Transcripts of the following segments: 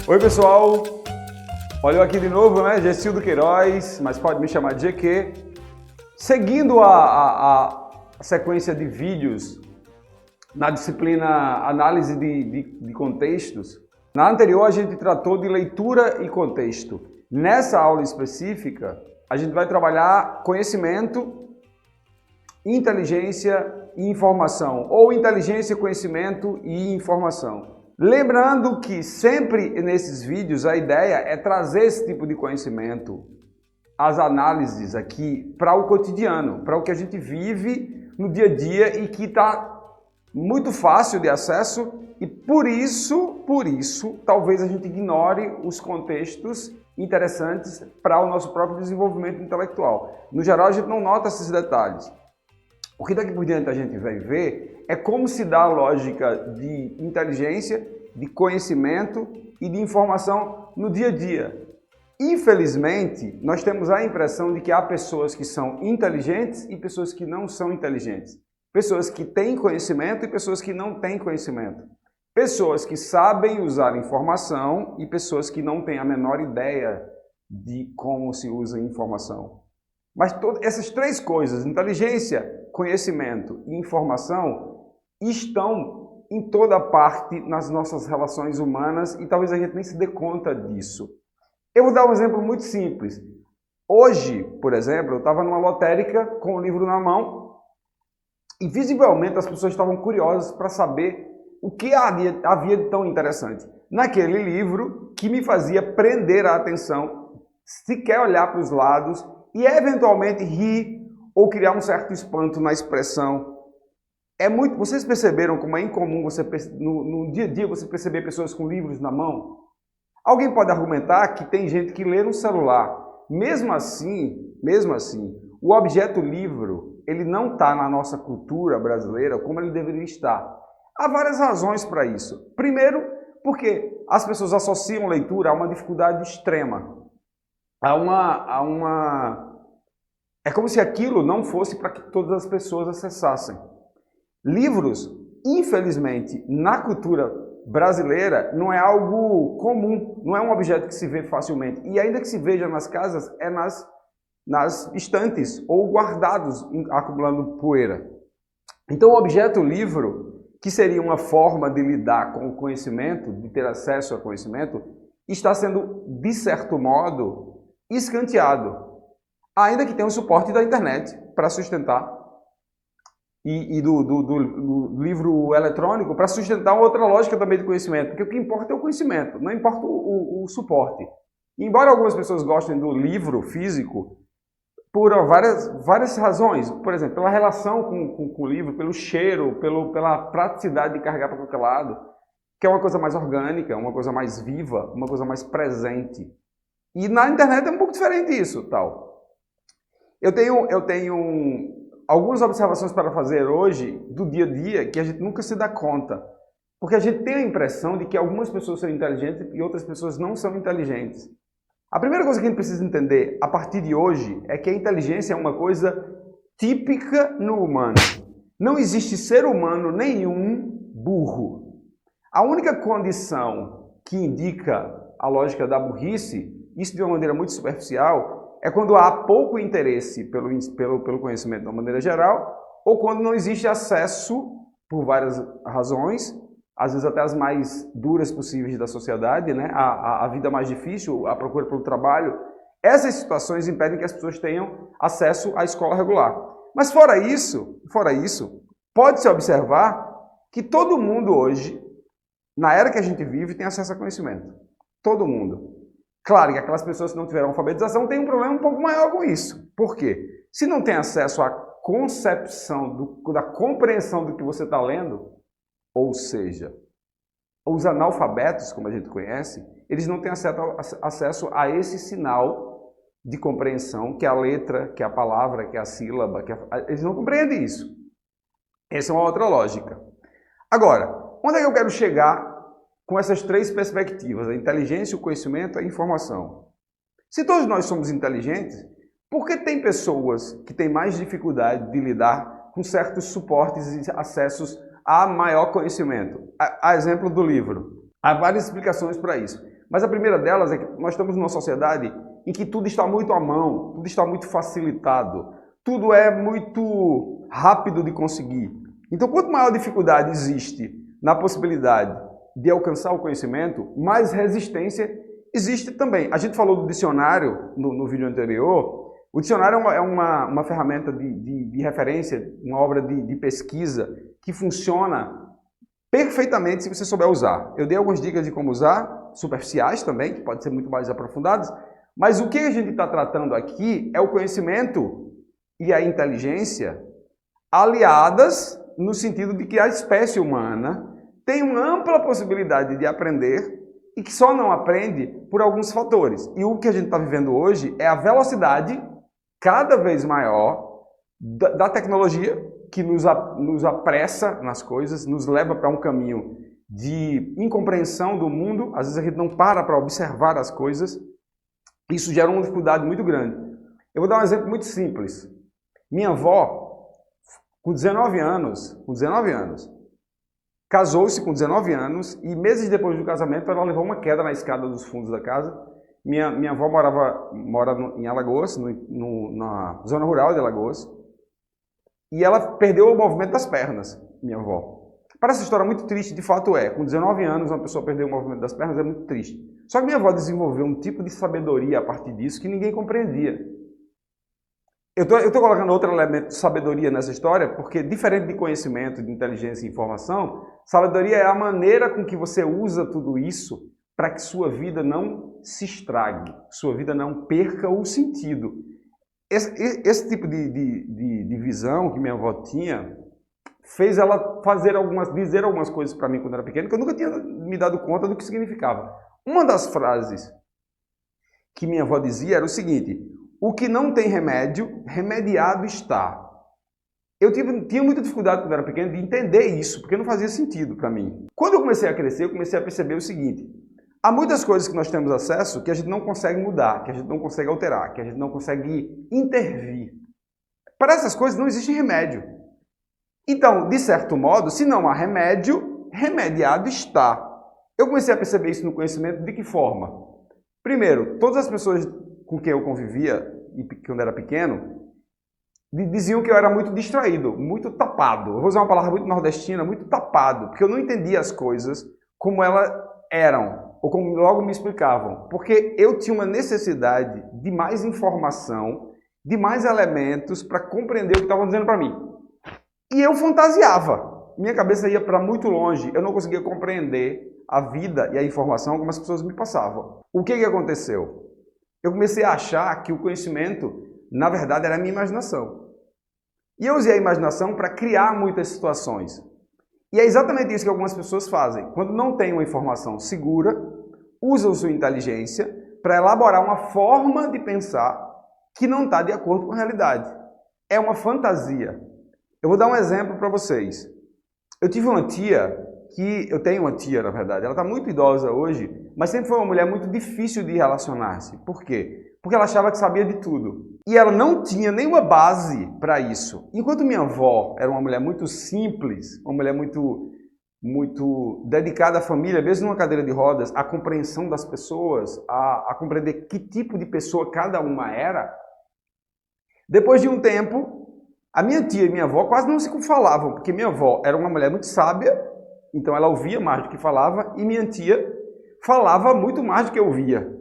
Oi pessoal, olha eu aqui de novo, né? Gessildo Queiroz, mas pode me chamar de GQ. Seguindo a sequência de vídeos na disciplina Análise de Contextos, na anterior a gente tratou de leitura e contexto. Nessa aula específica, a gente vai trabalhar conhecimento, inteligência e informação, ou inteligência, conhecimento e informação. Lembrando que sempre nesses vídeos a ideia é trazer esse tipo de conhecimento, as análises aqui para o cotidiano, para o que a gente vive no dia a dia e que está muito fácil de acesso e por isso, talvez a gente ignore os contextos interessantes para o nosso próprio desenvolvimento intelectual. No geral, a gente não nota esses detalhes. O que daqui por diante a gente vai ver é como se dá a lógica de inteligência, de conhecimento e de informação no dia a dia. Infelizmente, nós temos a impressão de que há pessoas que são inteligentes e pessoas que não são inteligentes. Pessoas que têm conhecimento e pessoas que não têm conhecimento. Pessoas que sabem usar informação e pessoas que não têm a menor ideia de como se usa informação. Mas essas três coisas, inteligência, conhecimento e informação, estão em toda parte nas nossas relações humanas e talvez a gente nem se dê conta disso. Eu vou dar um exemplo muito simples. Hoje, por exemplo, eu estava numa lotérica com o livro na mão e visivelmente as pessoas estavam curiosas para saber o que havia de tão interessante naquele livro que me fazia prender a atenção, sequer olhar para os lados e eventualmente rir ou criar um certo espanto na expressão. Vocês perceberam como é incomum no dia a dia você perceber pessoas com livros na mão? Alguém pode argumentar que tem gente que lê no celular. Mesmo assim, o objeto livro, ele não está na nossa cultura brasileira como ele deveria estar. Há várias razões para isso. Primeiro, porque as pessoas associam leitura a uma dificuldade extrema. É como se aquilo não fosse para que todas as pessoas acessassem. Livros, infelizmente, na cultura brasileira, não é algo comum, não é um objeto que se vê facilmente. E ainda que se veja nas casas, é nas estantes ou guardados, acumulando poeira. Então, o objeto livro, que seria uma forma de lidar com o conhecimento, de ter acesso ao conhecimento, está sendo, de certo modo, escanteado. Ainda que tenha o suporte da internet para sustentar e do livro eletrônico para sustentar outra lógica também de conhecimento, porque o que importa é o conhecimento, não importa o suporte. E embora algumas pessoas gostem do livro físico, por várias razões, por exemplo, pela relação com o livro, pelo cheiro, pela praticidade de carregar para qualquer lado, que é uma coisa mais orgânica, uma coisa mais viva, uma coisa mais presente. E na internet é um pouco diferente isso, tal. Eu tenho algumas observações para fazer hoje do dia a dia que a gente nunca se dá conta. Porque a gente tem a impressão de que algumas pessoas são inteligentes e outras pessoas não são inteligentes. A primeira coisa que a gente precisa entender a partir de hoje é que a inteligência é uma coisa típica no humano. Não existe ser humano nenhum burro. A única condição que indica a lógica da burrice, isso de uma maneira muito superficial, é quando há pouco interesse pelo conhecimento de uma maneira geral, ou quando não existe acesso, por várias razões, às vezes até as mais duras possíveis da sociedade, né? A vida mais difícil, a procura pelo trabalho. Essas situações impedem que as pessoas tenham acesso à escola regular. Mas fora isso, pode-se observar que todo mundo hoje, na era que a gente vive, tem acesso a conhecimento. Todo mundo. Claro que aquelas pessoas que não tiveram alfabetização têm um problema um pouco maior com isso. Por quê? Se não tem acesso à concepção, da compreensão do que você está lendo, ou seja, os analfabetos, como a gente conhece, eles não têm acesso a esse sinal de compreensão, que é a letra, que é a palavra, que é a sílaba, eles não compreendem isso. Essa é uma outra lógica. Agora, onde é que eu quero chegar com essas três perspectivas, a inteligência, o conhecimento e a informação? Se todos nós somos inteligentes, por que tem pessoas que têm mais dificuldade de lidar com certos suportes e acessos a maior conhecimento? A exemplo do livro. Há várias explicações para isso. Mas a primeira delas é que nós estamos numa sociedade em que tudo está muito à mão, tudo está muito facilitado, tudo é muito rápido de conseguir. Então, quanto maior dificuldade existe na possibilidade de alcançar o conhecimento, mais resistência existe também. A gente falou do dicionário no vídeo anterior. O dicionário é uma ferramenta de referência, uma obra de pesquisa que funciona perfeitamente se você souber usar. Eu dei algumas dicas de como usar, superficiais também, que podem ser muito mais aprofundadas, mas o que a gente está tratando aqui é o conhecimento e a inteligência aliadas no sentido de que a espécie humana tem uma ampla possibilidade de aprender e que só não aprende por alguns fatores. E o que a gente está vivendo hoje é a velocidade cada vez maior da tecnologia que nos apressa nas coisas, nos leva para um caminho de incompreensão do mundo. Às vezes a gente não para observar as coisas. Isso gera uma dificuldade muito grande. Eu vou dar um exemplo muito simples. Minha avó, com 19 anos, casou-se com 19 anos e meses depois do casamento ela levou uma queda na escada dos fundos da casa. Minha avó mora em Alagoas, na zona rural de Alagoas, e ela perdeu o movimento das pernas, minha avó. Parece uma história muito triste, de fato é. Com 19 anos uma pessoa perder o movimento das pernas é muito triste. Só que minha avó desenvolveu um tipo de sabedoria a partir disso que ninguém compreendia. Eu estou colocando outro elemento de sabedoria nessa história, porque diferente de conhecimento, de inteligência e informação, sabedoria é a maneira com que você usa tudo isso para que sua vida não se estrague, sua vida não perca o sentido. Esse tipo de visão que minha avó tinha fez ela dizer algumas coisas para mim quando eu era pequeno, que eu nunca tinha me dado conta do que significava. Uma das frases que minha avó dizia era o seguinte: o que não tem remédio, remediado está. Eu tinha muita dificuldade quando eu era pequeno de entender isso, porque não fazia sentido para mim. Quando eu comecei a crescer, eu comecei a perceber o seguinte: há muitas coisas que nós temos acesso que a gente não consegue mudar, que a gente não consegue alterar, que a gente não consegue intervir. Para essas coisas não existe remédio. Então, de certo modo, se não há remédio, remediado está. Eu comecei a perceber isso no conhecimento de que forma? Primeiro, todas as pessoas com quem eu convivia, quando era pequeno, diziam que eu era muito distraído, muito tapado. Eu vou usar uma palavra muito nordestina, muito tapado, porque eu não entendia as coisas como elas eram, ou como logo me explicavam. Porque eu tinha uma necessidade de mais informação, de mais elementos para compreender o que estavam dizendo para mim. E eu fantasiava. Minha cabeça ia para muito longe. Eu não conseguia compreender a vida e a informação como as pessoas me passavam. O que aconteceu? Eu comecei a achar que o conhecimento, na verdade, era a minha imaginação. E eu usei a imaginação para criar muitas situações. E é exatamente isso que algumas pessoas fazem. Quando não tem uma informação segura, usam sua inteligência para elaborar uma forma de pensar que não está de acordo com a realidade. É uma fantasia. Eu vou dar um exemplo para vocês. Eu tenho uma tia, na verdade, ela está muito idosa hoje, mas sempre foi uma mulher muito difícil de relacionar-se. Por quê? Porque ela achava que sabia de tudo. E ela não tinha nenhuma base para isso. Enquanto minha avó era uma mulher muito simples, uma mulher muito dedicada à família, mesmo numa cadeira de rodas, à compreensão das pessoas, a compreender que tipo de pessoa cada uma era, depois de um tempo, a minha tia e minha avó quase não se falavam, porque minha avó era uma mulher muito sábia, então ela ouvia mais do que falava, e minha tia falava muito mais do que ouvia.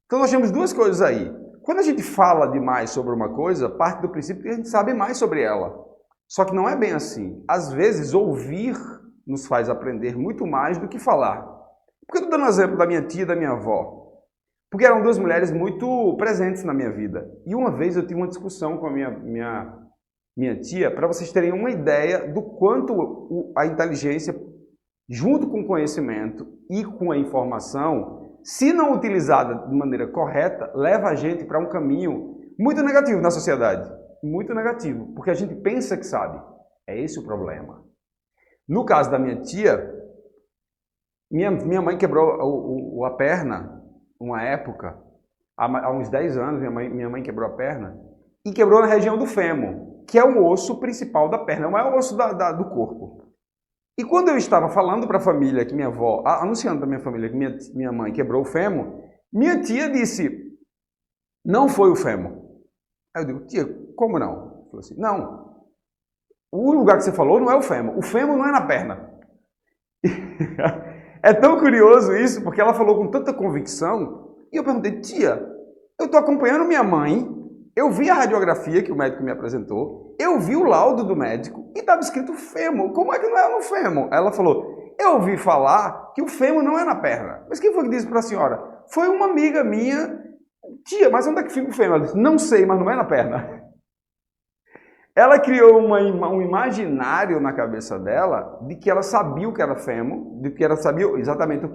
Então nós temos duas coisas aí. Quando a gente fala demais sobre uma coisa, parte do princípio que a gente sabe mais sobre ela. Só que não é bem assim. Às vezes, ouvir nos faz aprender muito mais do que falar. Por que eu estou dando um exemplo da minha tia e da minha avó? Porque eram duas mulheres muito presentes na minha vida. E uma vez eu tive uma discussão com a minha tia, para vocês terem uma ideia do quanto a inteligência, junto com o conhecimento e com a informação, se não utilizada de maneira correta, leva a gente para um caminho muito negativo na sociedade. Muito negativo, porque a gente pensa que sabe. É esse o problema. No caso da minha tia, minha mãe quebrou a perna, uma época, há uns 10 anos, minha mãe quebrou a perna, e quebrou na região do fêmur, que é o osso principal da perna, é o maior osso do corpo. E quando eu estava falando para a família que minha avó, anunciando para minha família que minha mãe quebrou o fêmur, minha tia disse, não foi o fêmur. Aí eu digo, tia, como não? Ela falou assim, não, o lugar que você falou não é o fêmur não é na perna. É tão curioso isso, porque ela falou com tanta convicção, e eu perguntei, tia, eu estou acompanhando minha mãe, eu vi a radiografia que o médico me apresentou, eu vi o laudo do médico e estava escrito fêmur, como é que não é no fêmur? Ela falou, eu ouvi falar que o fêmur não é na perna. Mas quem foi que disse para a senhora? Foi uma amiga minha, tia, mas onde é que fica o fêmur? Ela disse, não sei, mas não é na perna. Ela criou um imaginário na cabeça dela de que ela sabia o que era fêmur, de que ela sabia exatamente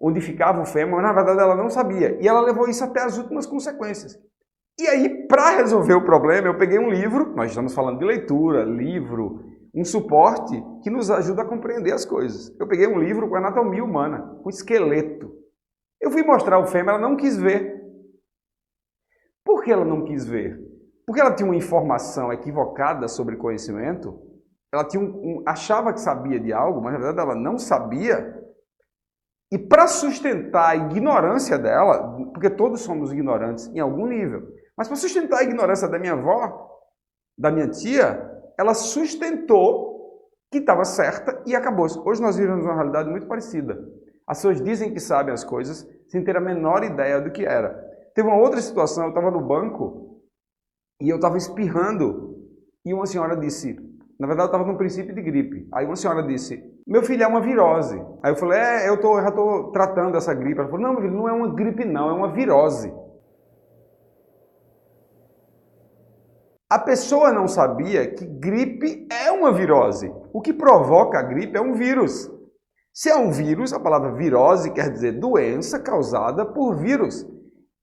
onde ficava o fêmur, mas na verdade ela não sabia. E ela levou isso até as últimas consequências. E aí, para resolver o problema, eu peguei um livro, nós estamos falando de leitura, livro, um suporte que nos ajuda a compreender as coisas. Eu peguei um livro com anatomia humana, com esqueleto. Eu fui mostrar o fêmur, ela não quis ver. Por que ela não quis ver? Porque ela tinha uma informação equivocada sobre conhecimento, ela achava que sabia de algo, mas na verdade ela não sabia. E para sustentar a ignorância dela, porque todos somos ignorantes em algum nível, mas para sustentar a ignorância da minha avó, da minha tia, ela sustentou que estava certa e acabou. Hoje nós vivemos uma realidade muito parecida. As pessoas dizem que sabem as coisas sem ter a menor ideia do que era. Teve uma outra situação, eu estava no banco e eu estava espirrando e uma senhora disse, na verdade eu estava no princípio de gripe, aí uma senhora disse, meu filho, é uma virose. Aí eu falei, eu já estou tratando essa gripe. Ela falou, não, meu filho, não é uma gripe não, é uma virose. A pessoa não sabia que gripe é uma virose. O que provoca a gripe é um vírus. Se é um vírus, a palavra virose quer dizer doença causada por vírus.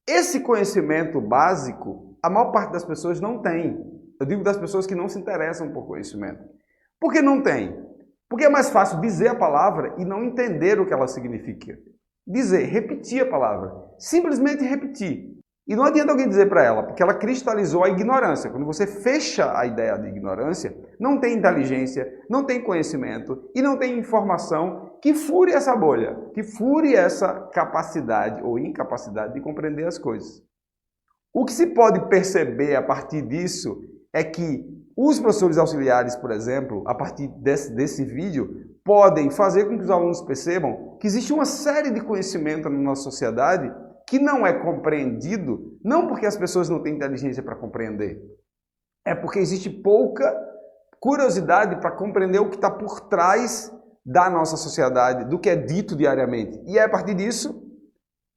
Esse conhecimento básico, a maior parte das pessoas não tem. Eu digo das pessoas que não se interessam por conhecimento. Por que não tem? Porque é mais fácil dizer a palavra e não entender o que ela significa. Dizer, repetir a palavra. Simplesmente repetir. E não adianta alguém dizer para ela, porque ela cristalizou a ignorância. Quando você fecha a ideia de ignorância, não tem inteligência, não tem conhecimento e não tem informação que fure essa bolha, que fure essa capacidade ou incapacidade de compreender as coisas. O que se pode perceber a partir disso é que os professores auxiliares, por exemplo, a partir desse vídeo, podem fazer com que os alunos percebam que existe uma série de conhecimento na nossa sociedade que não é compreendido, não porque as pessoas não têm inteligência para compreender, é porque existe pouca curiosidade para compreender o que está por trás da nossa sociedade, do que é dito diariamente. E a partir disso,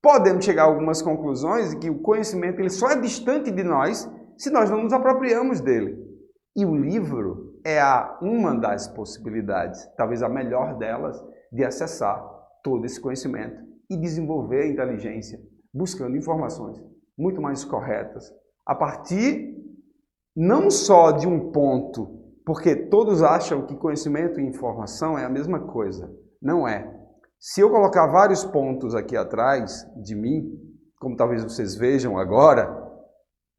podemos chegar a algumas conclusões de que o conhecimento ele só é distante de nós se nós não nos apropriamos dele. E o livro é uma das possibilidades, talvez a melhor delas, de acessar todo esse conhecimento e desenvolver a inteligência, buscando informações muito mais corretas, a partir não só de um ponto, porque todos acham que conhecimento e informação é a mesma coisa. Não é. Se eu colocar vários pontos aqui atrás de mim, como talvez vocês vejam agora,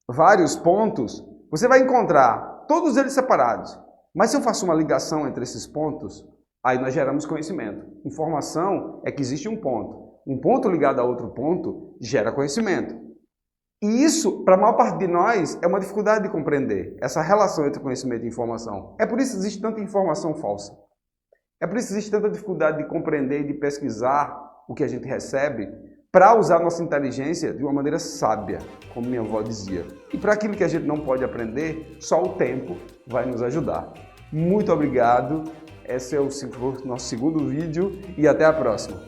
vários pontos, você vai encontrar todos eles separados. Mas se eu faço uma ligação entre esses pontos, aí nós geramos conhecimento. Informação é que existe um ponto. Um ponto ligado a outro ponto gera conhecimento. E isso, para a maior parte de nós, é uma dificuldade de compreender, essa relação entre conhecimento e informação. É por isso que existe tanta informação falsa. É por isso que existe tanta dificuldade de compreender e de pesquisar o que a gente recebe para usar nossa inteligência de uma maneira sábia, como minha avó dizia. E para aquilo que a gente não pode aprender, só o tempo vai nos ajudar. Muito obrigado. Esse é o nosso segundo vídeo e até a próxima.